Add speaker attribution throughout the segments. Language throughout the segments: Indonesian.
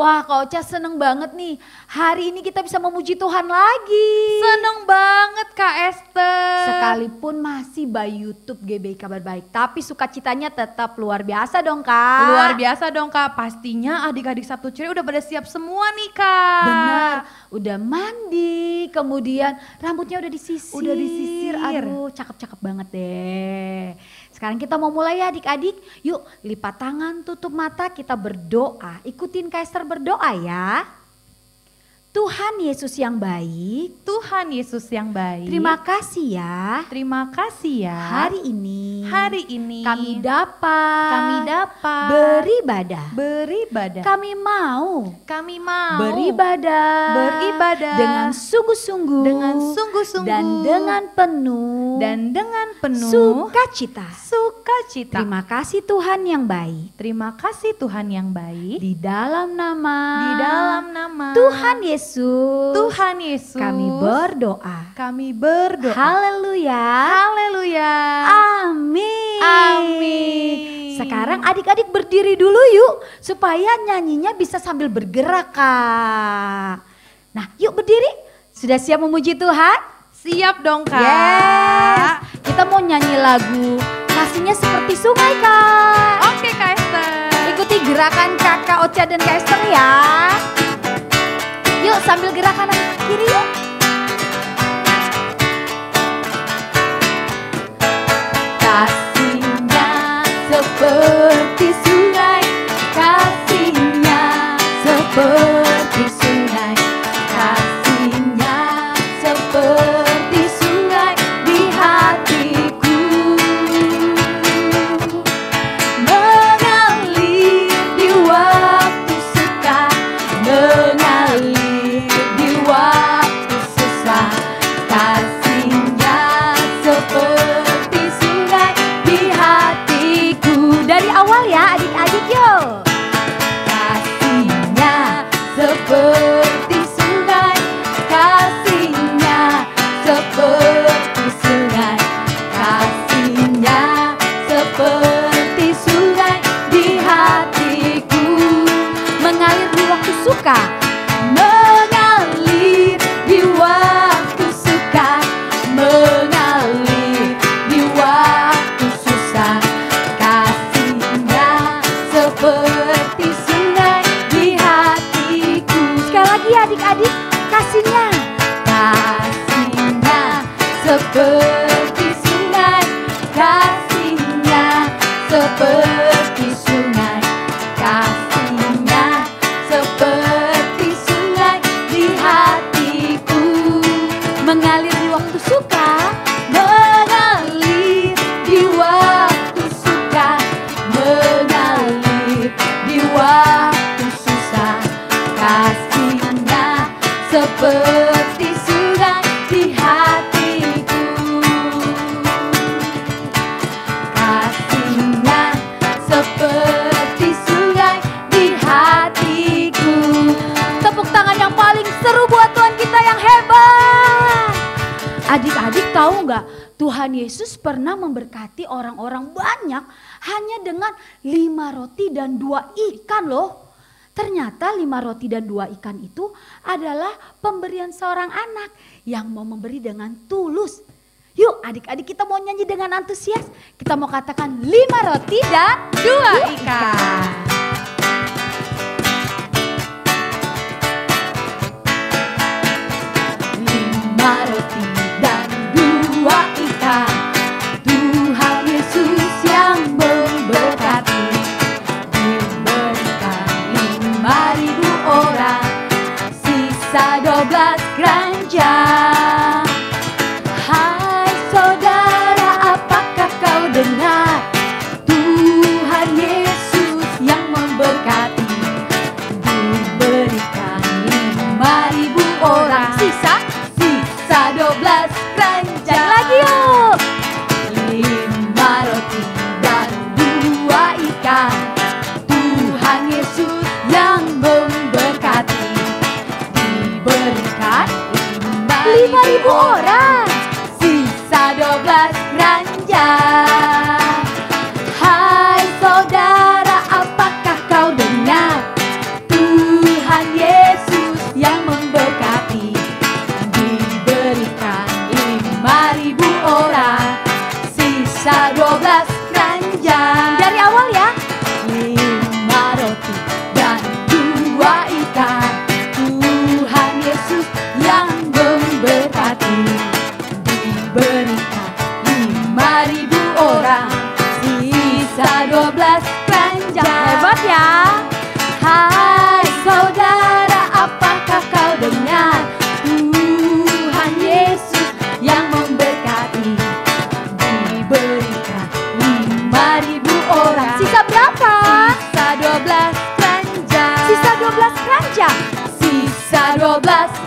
Speaker 1: Wah Kak Ocha seneng banget nih. Hari ini kita bisa memuji Tuhan lagi.
Speaker 2: Seneng banget Kak Esther.
Speaker 1: Sekalipun masih by YouTube GBI Kabar Baik. Tapi sukacitanya tetap luar biasa dong Kak.
Speaker 2: Luar biasa dong Kak. Pastinya adik-adik Sabtu Ceria udah pada siap semua nih Kak.
Speaker 1: Benar. Udah mandi. Kemudian rambutnya udah disisir.
Speaker 2: Udah disisir.
Speaker 1: Aduh cakep-cakep banget deh. Sekarang kita mau mulai ya adik-adik. Yuk lipat tangan, tutup mata, kita berdoa. Ikutin Kak Esther berdoa ya. Tuhan Yesus yang baik.
Speaker 2: Tuhan Yesus yang baik.
Speaker 1: Terima kasih ya.
Speaker 2: Terima kasih ya.
Speaker 1: Hari ini
Speaker 2: kami
Speaker 1: dapat beribadah. Kami mau beribadah dengan sungguh-sungguh dan dengan penuh sukacita. Terima kasih Tuhan yang baik.
Speaker 2: Terima kasih Tuhan yang baik.
Speaker 1: Di dalam nama
Speaker 2: Tuhan
Speaker 1: Yesus kami berdoa. Haleluya. Amin. Sekarang adik-adik berdiri dulu yuk supaya nyanyinya bisa sambil bergerak Kak. Nah yuk berdiri. Sudah siap memuji Tuhan?
Speaker 2: Siap dong Kak.
Speaker 1: Yes. Kita mau nyanyi lagu Kasihnya Seperti Sungai Kak.
Speaker 2: Oke Kak Esther.
Speaker 1: Ikuti gerakan Kakak Ocha dan Kak Esther ya. Yuk sambil gerak kanan kiri yuk. Kasihnya seperti sungai, kasihnya seperti sungai, kasihnya seperti sungai di hatiku. Mengalir di waktu suka, mengalir di waktu susah, kasihnya seperti sungai di hatiku. Dari awal ya adik-adik yuk. Kasihnya seperti sungai, kasihnya seperti sungai, kasihnya seperti sungai di hatiku. Mengalir di waktu suka, mengalir di waktu suka, mengalir di waktu susah, kasihnya seperti sungai di hatiku. Sekali lagi ya adik-adik, kasihnya seperti sungai, kasihnya seperti sungai, kasihnya seperti sungai di hatiku. Mengalir di waktu suka, mengalir di waktu suka, mengalir di waktu susah, kasihnya seperti sungai di hatiku. Kasihnya seperti sungai di hatiku. Tepuk tangan yang paling seru buat Tuhan kita yang hebat. Adik-adik tahu nggak, Tuhan Yesus pernah memberkati orang-orang banyak hanya dengan 5 roti dan 2 ikan loh. Ternyata 5 roti dan 2 ikan itu adalah pemberian seorang anak yang mau memberi dengan tulus. Yuk adik-adik kita mau nyanyi dengan antusias. Kita mau katakan 5 roti dan 2 ikan. Roti dan 2 ikan, Tuhan Yesus yang memberkati. Diberikan 5.000 orang, sisa 12 keranjang. Hai saudara, apakah kau dengar? Tuhan Yesus yang memberkati. Diberikan 5.000 orang, sisa 12 keranjang. Lagi yuk. 5 roti dan 2 ikan, Tuhan Yesus yang memberkati. Diberikan 5.000 orang, sisa 12 keranjang. Hai saudara, apakah kau dengar? Tuhan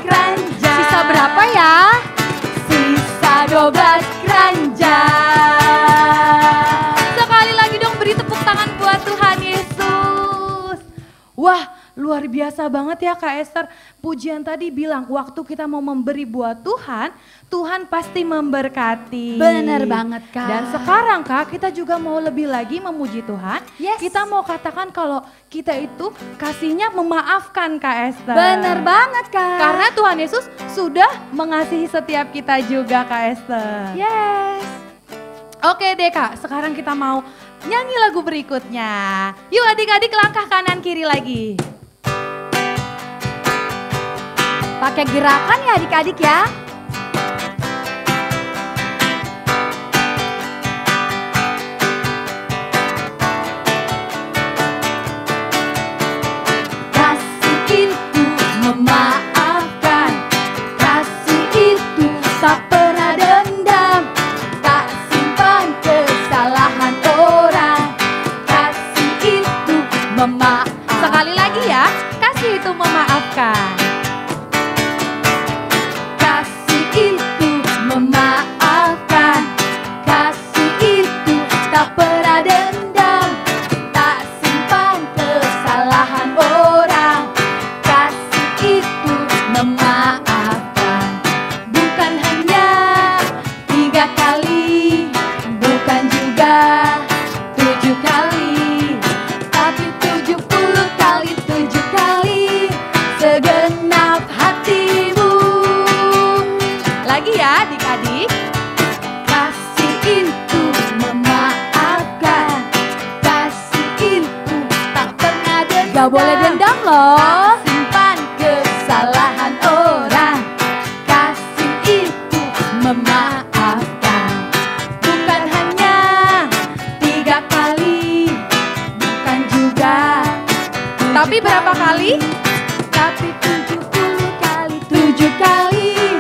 Speaker 1: keranjang.
Speaker 2: Sisa berapa ya?
Speaker 1: Sisa 12 keranjang.
Speaker 2: Sekali lagi dong beri tepuk tangan buat Tuhan Yesus. Wah, luar biasa banget ya Kak Esther. Pujian tadi bilang waktu kita mau memberi buat Tuhan, Tuhan pasti memberkati.
Speaker 1: Bener banget Kak.
Speaker 2: Dan sekarang Kak, kita juga mau lebih lagi memuji Tuhan.
Speaker 1: Yes.
Speaker 2: Kita mau katakan kalau kita itu kasihnya memaafkan Kak Esther.
Speaker 1: Bener banget Kak.
Speaker 2: Karena Tuhan Yesus sudah mengasihi setiap kita juga Kak Esther.
Speaker 1: yes.
Speaker 2: Oke deh Kak, sekarang kita mau nyanyi lagu berikutnya. Yuk adik-adik langkah kanan kiri lagi.
Speaker 1: Pakai gerakan ya adik-adik ya. Kasih itu memaafkan. Kasih itu tak pernah dendam. Tak simpan kesalahan orang. Kasih itu memaafkan.
Speaker 2: Sekali lagi ya, kasih itu memaafkan.
Speaker 1: Kasih itu memaafkan. Kasih itu tak pernah dendam. Tak simpan kesalahan orang. Kasih itu memaafkan. Bukan hanya 3 kali, bukan juga 7 kali, tapi 70 kali 7 kali. Segenap hatimu.
Speaker 2: Lagi ya adik-adik.
Speaker 1: Kasih itu memaafkan. Kasih itu tak pernah dendam.
Speaker 2: Gak boleh dendam loh.
Speaker 1: Tak simpan kesalahan orang. Kasih itu memaafkan. Bukan hanya 3 kali, bukan juga
Speaker 2: Tapi berapa kali?
Speaker 1: tapi 70 kali 7 kali.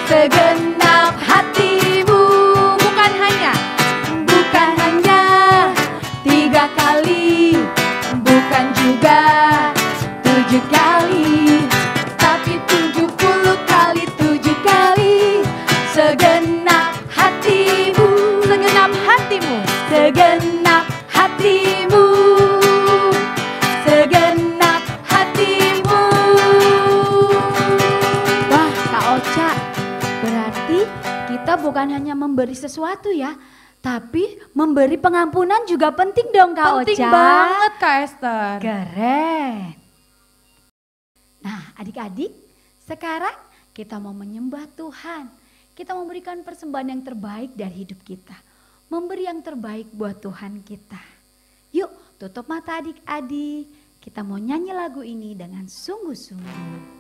Speaker 1: Segenap hatimu.
Speaker 2: Bukan hanya.
Speaker 1: Bukan hanya 3 kali, bukan juga 7 kali, tapi 70 kali 7 kali. Segenap hatimu.
Speaker 2: Segenap hatimu.
Speaker 1: Segenap hatimu. Segenap hatimu. Wah Kak Ocha, berarti kita bukan hanya memberi sesuatu ya, tapi memberi pengampunan juga penting dong Kak
Speaker 2: Penting
Speaker 1: Ocha.
Speaker 2: banget Kak Esther.
Speaker 1: Keren. Nah adik-adik, sekarang kita mau menyembah Tuhan. Kita memberikan persembahan yang terbaik dari hidup kita. Memberi yang terbaik buat Tuhan kita. Yuk tutup mata adik-adik. Kita mau nyanyi lagu ini dengan sungguh-sungguh.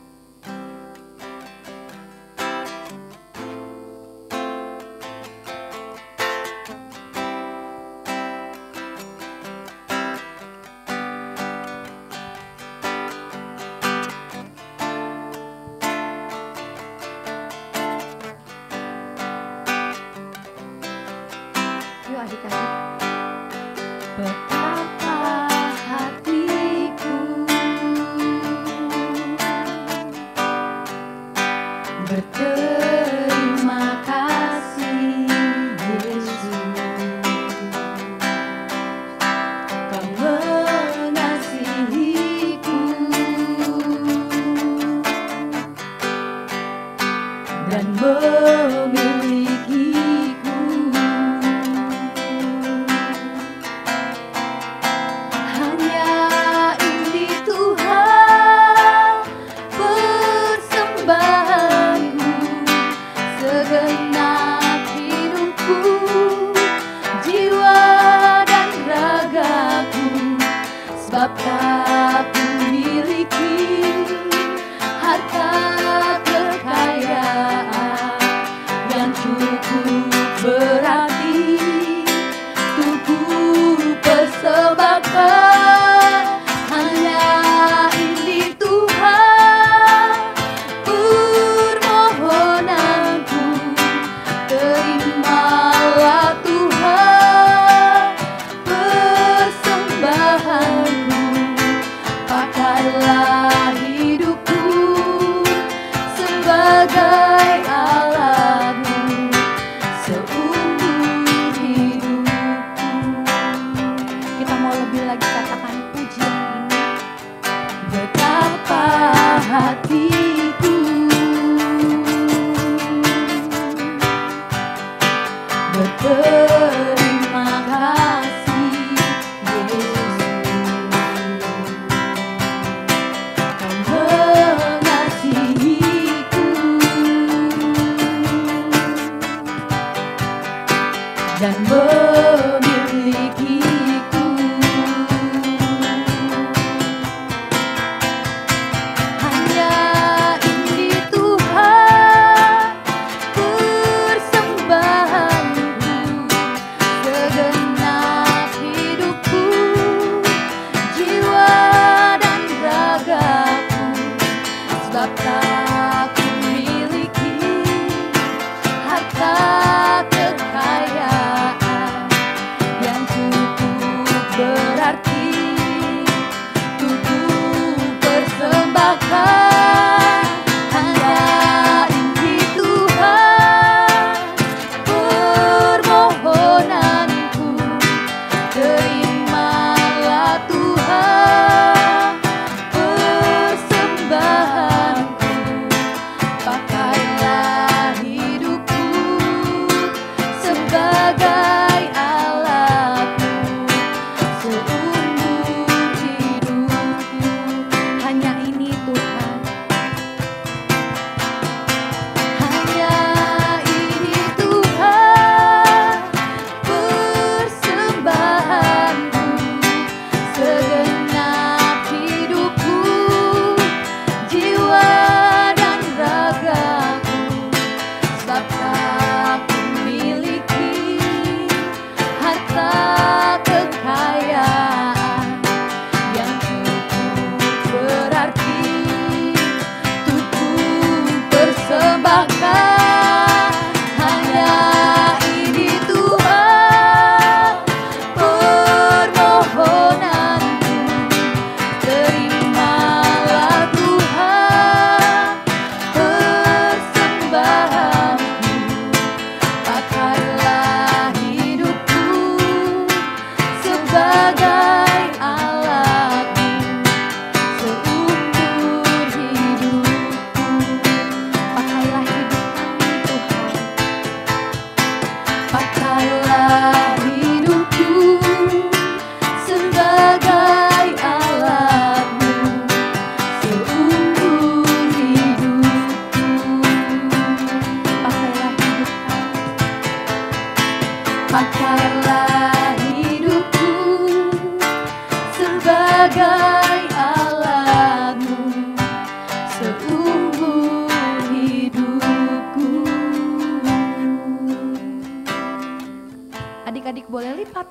Speaker 1: Yuk adik-adik. Betapa hatiku berterima kasih Yesus. Kau mengasihiku dan memilikiku. Hanya ini Tuhan persembahanku.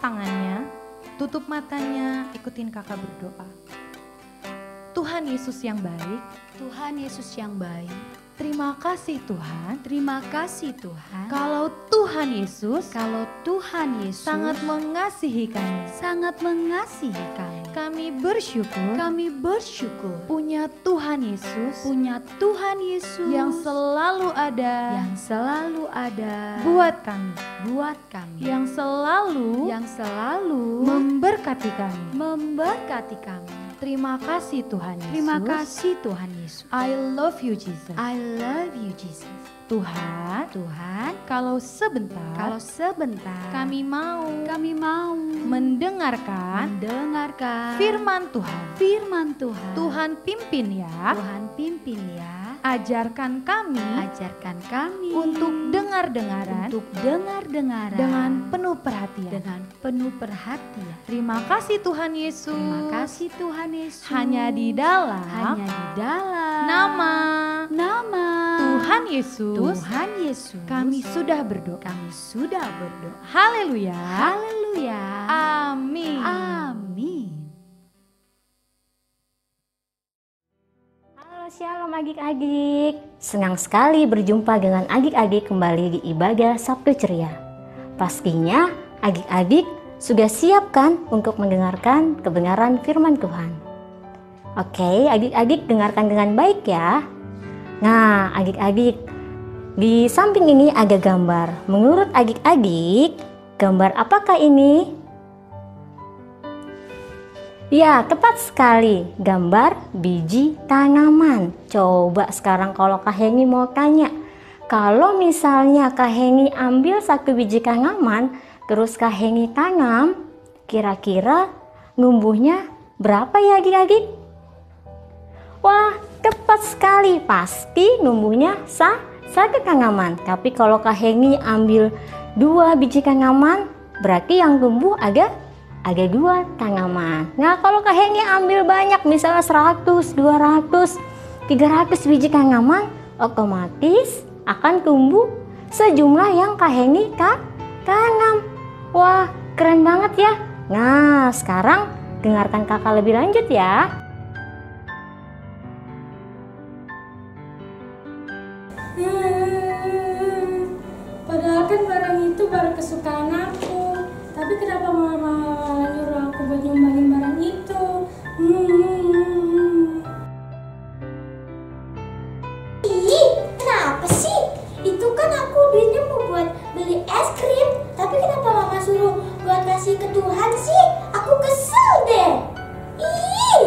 Speaker 2: tangannya, tutup matanya, ikutin kakak berdoa. Tuhan Yesus yang baik,
Speaker 1: Tuhan Yesus yang baik,
Speaker 2: terima kasih Tuhan.
Speaker 1: terima kasih Tuhan.
Speaker 2: Kalau Tuhan Yesus
Speaker 1: Kalau Tuhan Yesus
Speaker 2: sangat mengasihi kami,
Speaker 1: sangat mengasihi
Speaker 2: kami bersyukur
Speaker 1: kami bersyukur
Speaker 2: punya Tuhan Yesus
Speaker 1: punya Tuhan Yesus
Speaker 2: yang selalu ada buat kami, yang selalu memberkati kami.
Speaker 1: memberkati kami.
Speaker 2: Terima kasih Tuhan Yesus.
Speaker 1: Terima kasih Tuhan Yesus.
Speaker 2: I love you Jesus.
Speaker 1: I love you Jesus.
Speaker 2: Tuhan, kalau sebentar kami mau mendengarkan firman Tuhan. Tuhan pimpin ya. Ajarkan kami untuk dengar-dengaran dengan penuh perhatian. Terima kasih Tuhan Yesus. Hanya di dalam nama Tuhan Yesus kami sudah berdoa. Haleluya. Amin.
Speaker 3: Halo Shalom adik-adik. Senang sekali berjumpa dengan adik-adik kembali di ibadah Sabtu Ceria. Pastinya adik-adik sudah siap kan untuk mendengarkan kebenaran firman Tuhan. Oke, adik-adik dengarkan dengan baik ya. Nah, adik-adik, di samping ini ada gambar. Menurut adik-adik, gambar apakah ini? Ya, tepat sekali. Gambar biji tanaman. Coba sekarang kalau Kak Heni mau tanya. Kalau misalnya Kak Heni ambil satu biji tanaman, terus Kak Heni tanam, kira-kira numbuhnya berapa ya adik-adik? Wah, tepat sekali. Pasti numbuhnya satu tanaman. Tapi kalau Kak Heni ambil 2 biji tanaman, berarti yang tumbuh ada 2 tanaman. Nah, kalau Kak Heni ambil banyak, misalnya 100, 200, 300 biji tanaman, otomatis akan tumbuh sejumlah yang Kak Heni tanam. Wah, keren banget ya. Nah, sekarang dengarkan kakak lebih lanjut ya.
Speaker 4: Padahal kan barang itu baru kesukaan aku. Tapi kenapa mama malah nyuruh aku buat nyumbangin barang itu?
Speaker 5: Ih, kenapa sih? Itu kan aku duitnya mau buat beli es krim. Tapi kenapa mama suruh buat kasih ke Tuhan sih? Aku kesel deh. Ih.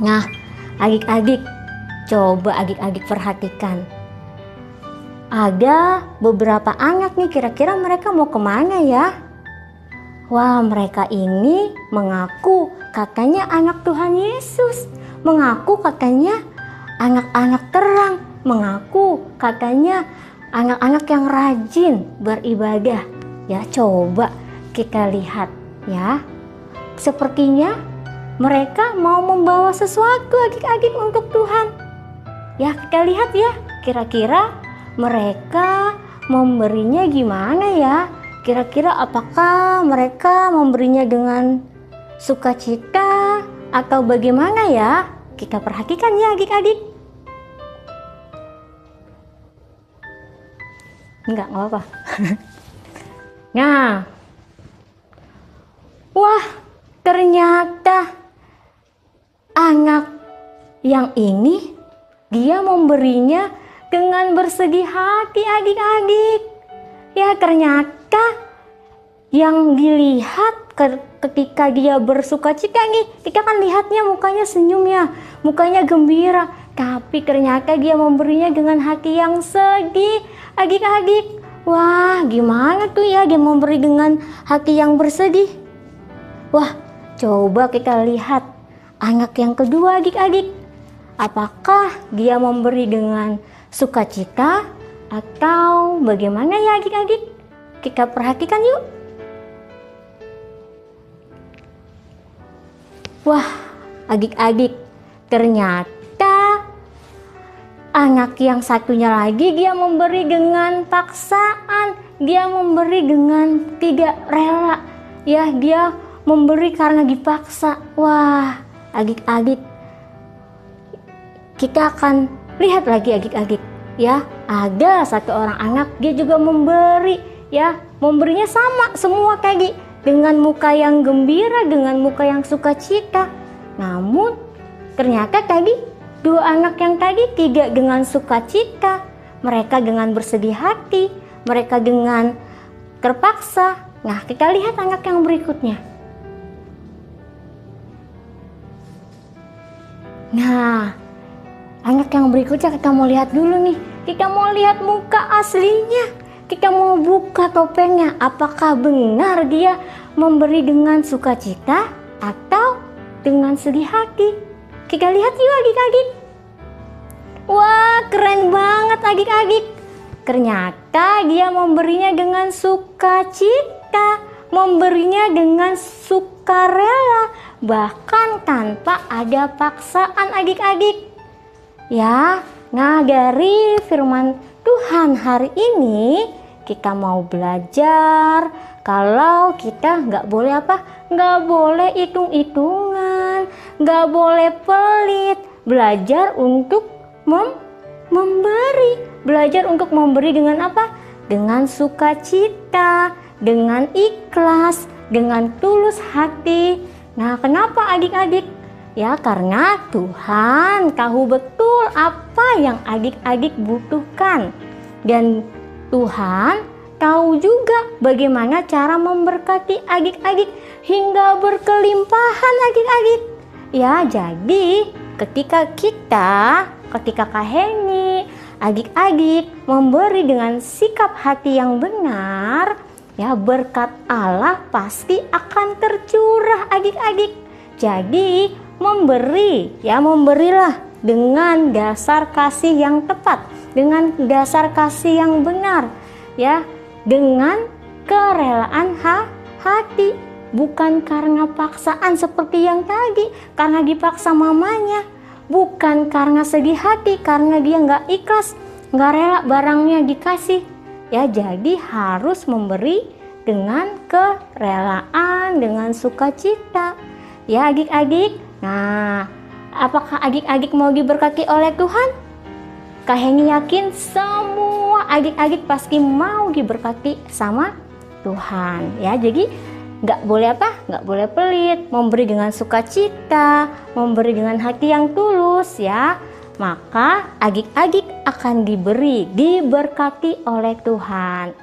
Speaker 3: Nah, adik-adik, coba adik-adik perhatikan. Ada beberapa anak nih, kira-kira mereka mau kemana ya? Wah, mereka ini mengaku katanya anak Tuhan Yesus, mengaku katanya anak-anak terang, mengaku katanya anak-anak yang rajin beribadah. Ya, coba kita lihat ya. Sepertinya mereka mau membawa sesuatu adik-adik untuk Tuhan. Ya, kita lihat ya, kira-kira mereka memberinya gimana ya? Kira-kira apakah mereka memberinya dengan sukacita atau bagaimana ya? Kita perhatikan ya adik-adik. Enggak apa-apa. Nah, wah, ternyata anak yang ini dia memberinya dengan bersedih hati adik-adik. Ya, ternyata yang dilihat ketika dia bersukacita nih, kita kan lihatnya mukanya senyum ya, mukanya gembira. Tapi ternyata dia memberinya dengan hati yang sedih adik-adik. Wah, gimana tuh ya dia memberi dengan hati yang bersedih? Wah, coba kita lihat anak yang kedua adik-adik. Apakah dia memberi dengan sukacita atau bagaimana ya adik-adik? Kita perhatikan yuk. Wah, adik-adik, ternyata Anak yang satunya lagi dia memberi dengan paksaan, dia memberi dengan tidak rela. Ya, dia memberi karena dipaksa. Wah, adik-adik, kita akan lihat lagi adik-adik. Ya, ada satu orang anak dia juga memberi, ya, memberinya sama semua tadi dengan muka yang gembira, dengan muka yang sukacita. Namun ternyata tadi dua anak yang tadi tidak dengan sukacita, mereka dengan bersedih hati, mereka dengan terpaksa. Nah, kita lihat anak yang berikutnya. Nah, anak yang berikutnya kita mau lihat dulu nih. Kita mau lihat muka aslinya. Kita mau buka topengnya. Apakah benar dia memberi dengan sukacita atau dengan sedih hati? Kita lihat yuk adik-adik. Wah, keren banget adik-adik. Ternyata dia memberinya dengan sukacita, memberinya dengan sukarela, bahkan tanpa ada paksaan adik-adik. Ya, nah dari firman Tuhan hari ini kita mau belajar kalau kita nggak boleh apa? Nggak boleh hitung-hitungan, nggak boleh pelit. Belajar untuk memberi, belajar untuk memberi dengan apa? Dengan sukacita, dengan ikhlas, dengan tulus hati. Nah, kenapa adik-adik? Ya, karena Tuhan tahu betul apa yang adik-adik butuhkan. Dan Tuhan tahu juga bagaimana cara memberkati adik-adik hingga berkelimpahan adik-adik. Ya, jadi ketika Kak Heni, adik-adik memberi dengan sikap hati yang benar, ya berkat Allah pasti akan tercurah adik-adik. Jadi memberi, ya memberilah dengan dasar kasih yang tepat, dengan dasar kasih yang benar, ya dengan kerelaan hati, bukan karena paksaan seperti yang tadi, karena dipaksa mamanya, bukan karena sedih hati, karena dia nggak ikhlas, nggak rela barangnya dikasih. Ya, jadi harus memberi dengan kerelaan, dengan sukacita. Ya adik-adik, nah apakah adik-adik mau diberkati oleh Tuhan? Kak Heni yakin semua adik-adik pasti mau diberkati sama Tuhan. Ya, jadi nggak boleh apa? Nggak boleh pelit, memberi dengan sukacita, memberi dengan hati yang tulus ya. Maka adik-adik akan diberkati oleh Tuhan.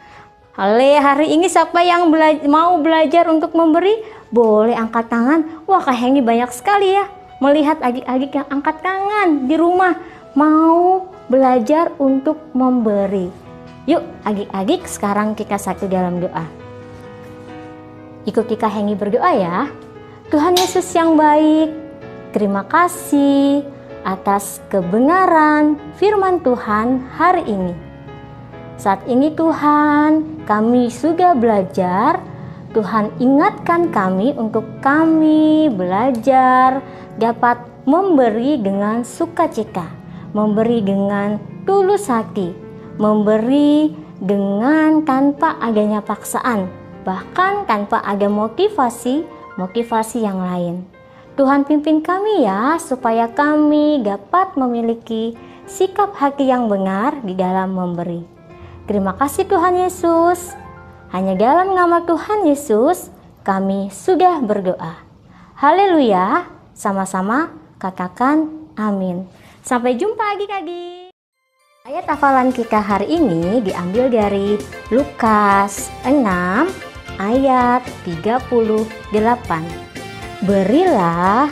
Speaker 3: Hari ini siapa yang mau belajar untuk memberi? Boleh angkat tangan. Wah, Kak Heni banyak sekali ya melihat adik-adik yang angkat tangan di rumah mau belajar untuk memberi. Yuk adik-adik, sekarang kita satu dalam doa. Ikuti Kak Heni berdoa ya. Tuhan Yesus yang baik, terima kasih atas kebenaran firman Tuhan hari ini. Saat ini Tuhan, kami sudah belajar. Tuhan ingatkan kami untuk kami belajar dapat memberi dengan sukacita, memberi dengan tulus hati, memberi dengan tanpa adanya paksaan, bahkan tanpa ada motivasi yang lain. Tuhan pimpin kami ya, supaya kami dapat memiliki sikap hati yang benar di dalam memberi. Terima kasih Tuhan Yesus. Hanya dalam nama Tuhan Yesus kami sudah berdoa. Haleluya. Sama-sama katakan amin. Sampai jumpa adik-adik. Ayat hafalan kita hari ini diambil dari Lukas 6 ayat 38. Berilah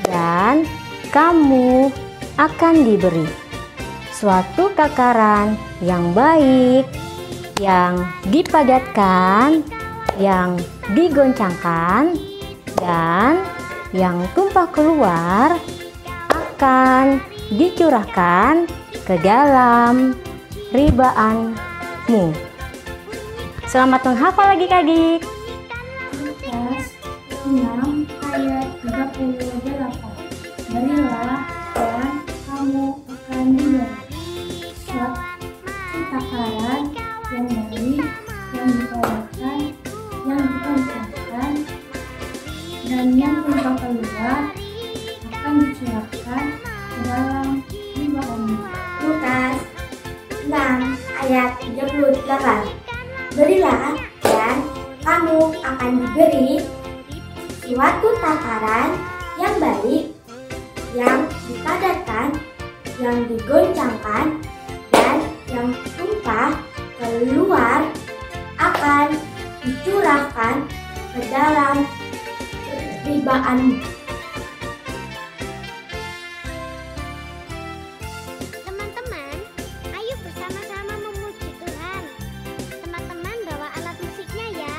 Speaker 3: dan kamu akan diberi. Suatu takaran yang baik, yang dipadatkan, yang digoncangkan, dan yang tumpah keluar akan dicurahkan ke dalam ribaanmu. Selamat menghafal adik-adik.
Speaker 4: Lukas 6 ayat 38. Berilah dan kamu akan diberi. dicurahkan ke dalam limbah.
Speaker 5: Lukas 6 ayat 38. Berilah dan kamu akan diberi suatu takaran yang baik, yang dipadatkan, yang digoncangkan, dan yang tumpah keluar akan dicurahkan ke dalam ribaanmu.
Speaker 6: Teman-teman, ayo bersama-sama memuji Tuhan. Teman-teman bawa alat musiknya ya.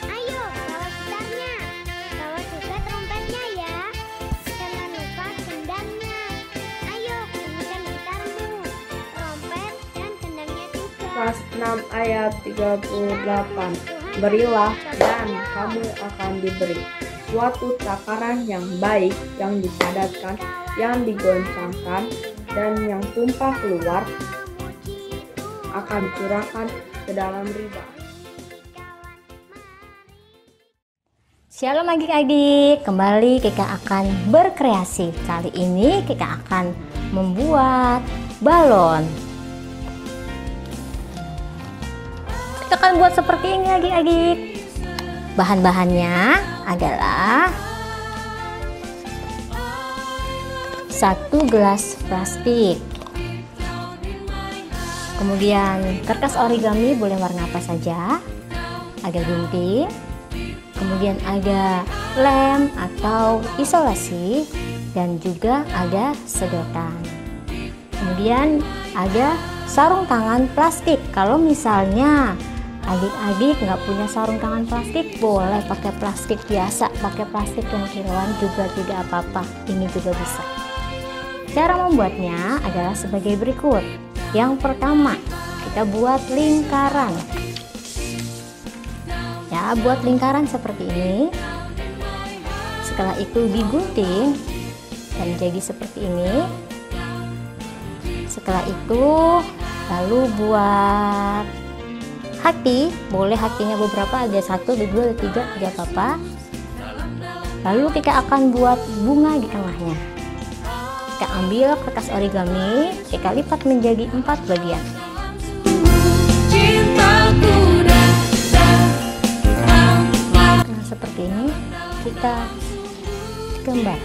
Speaker 6: Ayo bawa gitarnya, bawa juga trompetnya ya. Jangan lupa gendangnya. Ayo bunyikan gitarmu, trompet dan gendangnya juga.
Speaker 7: Lukas 6 ayat 38. Berilah dan kamu akan diberi suatu takaran yang baik, yang dipadatkan, yang digoncangkan, dan yang tumpah keluar akan dicurahkan ke dalam riba.
Speaker 3: Shalom adik-adik, kembali kita akan berkreasi. Kali ini kita akan membuat balon. Kita akan buat seperti ini adik-adik. Bahan-bahannya adalah 1 gelas plastik, kemudian kertas origami boleh warna apa saja, ada gunting, kemudian ada lem atau isolasi, dan juga ada sedotan. Kemudian ada sarung tangan plastik. Kalau misalnya adik-adik nggak punya sarung tangan plastik, boleh pakai plastik biasa, pakai plastik yang kiloan juga tidak apa-apa, ini juga bisa. Cara membuatnya adalah sebagai berikut. Yang pertama, kita buat lingkaran. Ya, buat lingkaran seperti ini. Setelah itu digunting dan jadi seperti ini. Setelah itu lalu buat hati, boleh hatinya beberapa, ada 1, ada 2, ada 3, tidak apa-apa. Lalu kita akan buat bunga di tengahnya. Kita ambil kertas origami, kita lipat menjadi 4 bagian. Nah, seperti ini kita gambar.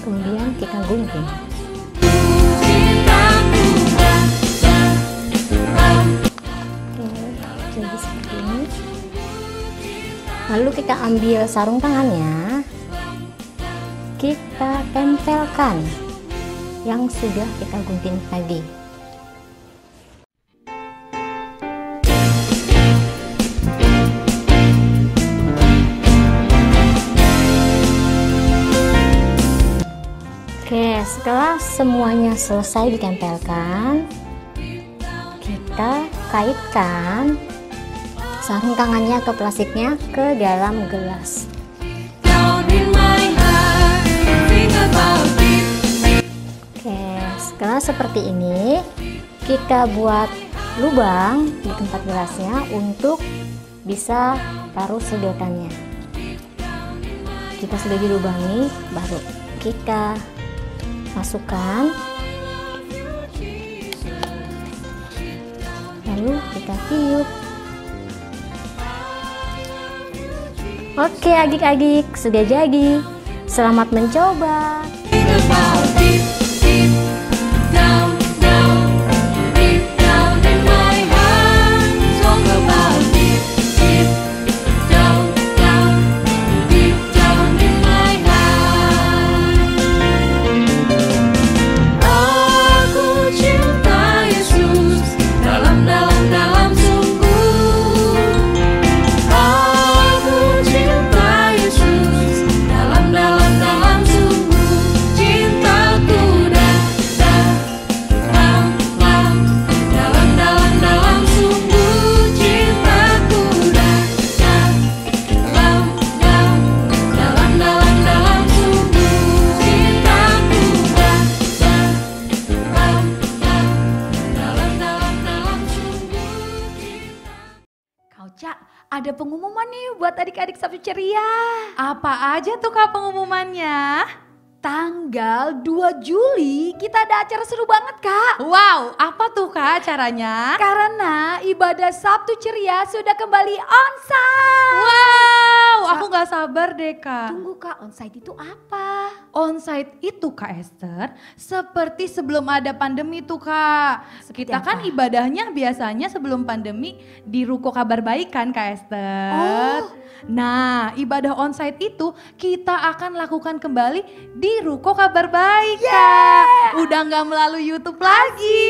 Speaker 3: Kemudian kita gunting. Jadi seperti ini. Lalu kita ambil sarung tangannya, kita tempelkan yang sudah kita gunting tadi. Oke, setelah semuanya selesai ditempelkan, kita kaitkan sarung tangannya atau plastiknya ke dalam gelas. Oke, setelah seperti ini, kita buat lubang di tempat gelasnya untuk bisa taruh sedotannya. Jika sudah dilubangi, baru kita masukkan, lalu kita tiup. Oke adik-adik, sudah jadi. Selamat mencoba.
Speaker 1: Ada pengumuman nih pengumumannya buat adik-adik Sabtu Ceria.
Speaker 2: Apa aja tuh Kak pengumumannya?
Speaker 1: Tanggal 2 Juli kita ada acara seru banget Kak.
Speaker 2: Wow, apa tuh Kak acaranya?
Speaker 1: Karena ibadah Sabtu Ceria sudah kembali onsite.
Speaker 2: Wow, aku gak sabar deh Kak.
Speaker 1: Tunggu Kak, onsite itu apa?
Speaker 2: Onsite itu Kak Esther seperti sebelum ada pandemi tuh Kak.
Speaker 1: Seperti
Speaker 2: Kita kan
Speaker 1: apa?
Speaker 2: ibadahnya biasanya sebelum pandemi di Ruko Kabar Baik kan Kak Esther.
Speaker 1: Oh.
Speaker 2: Nah, ibadah onsite itu kita akan lakukan kembali di Ruko Kabar Baik Kak. Udah gak melalui YouTube lagi.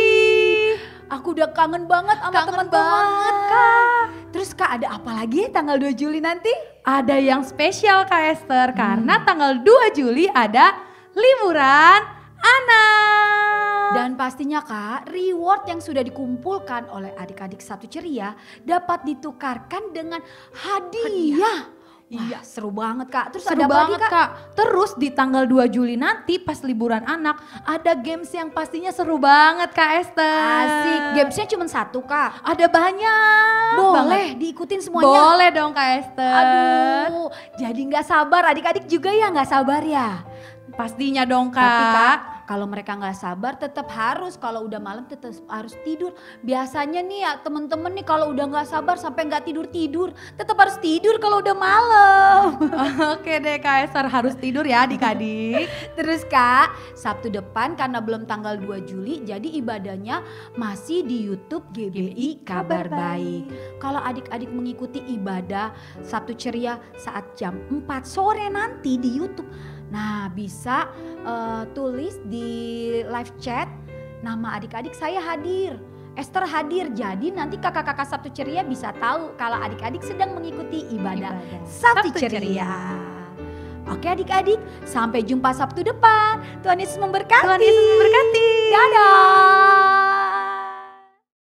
Speaker 1: Aku udah kangen banget sama
Speaker 2: Kangen
Speaker 1: teman-teman.
Speaker 2: banget, Kak.
Speaker 1: Terus Kak ada apa lagi tanggal 2 Juli nanti?
Speaker 2: Ada yang spesial Kak Esther karena tanggal 2 Juli ada liburan anak.
Speaker 1: Dan pastinya Kak, reward yang sudah dikumpulkan oleh adik-adik Sabtu Ceria dapat ditukarkan dengan hadiah. Iya, seru banget Kak. Terus
Speaker 2: Seru
Speaker 1: ada apa lagi
Speaker 2: banget Kak. Terus di tanggal 2 Juli nanti pas liburan anak ada games yang pastinya seru banget Kak Esther.
Speaker 1: Asik, gamesnya cuma satu Kak.
Speaker 2: Ada banyak
Speaker 1: Boleh
Speaker 2: banget.
Speaker 1: diikutin semuanya.
Speaker 2: Boleh dong Kak Esther.
Speaker 1: Aduh, jadi nggak sabar. Adik-adik juga ya nggak sabar ya.
Speaker 2: Pastinya dong Kak.
Speaker 1: Tapi Kak, kalau mereka nggak sabar tetap harus, kalau udah malam tetap harus tidur. Biasanya nih ya temen-temen nih kalau udah nggak sabar sampai nggak tidur-tidur, tetap harus tidur kalau udah malam.
Speaker 2: Oke deh Kak Esther, harus tidur ya adik-adik.
Speaker 1: Terus Kak, Sabtu depan karena belum tanggal 2 Juli, jadi ibadahnya masih di YouTube GBI Kabar Baik. Kalau adik-adik mengikuti ibadah Sabtu Ceria saat jam 4 sore nanti di YouTube, nah bisa tulis di live chat nama adik-adik saya hadir, Esther hadir. Jadi nanti kakak-kakak Sabtu Ceria bisa tahu kalau adik-adik sedang mengikuti ibadah Sabtu Ceria. Oke adik-adik, sampai jumpa Sabtu depan. Tuhan Yesus memberkati.
Speaker 2: Tuhan Yesus memberkati.
Speaker 1: Dadah.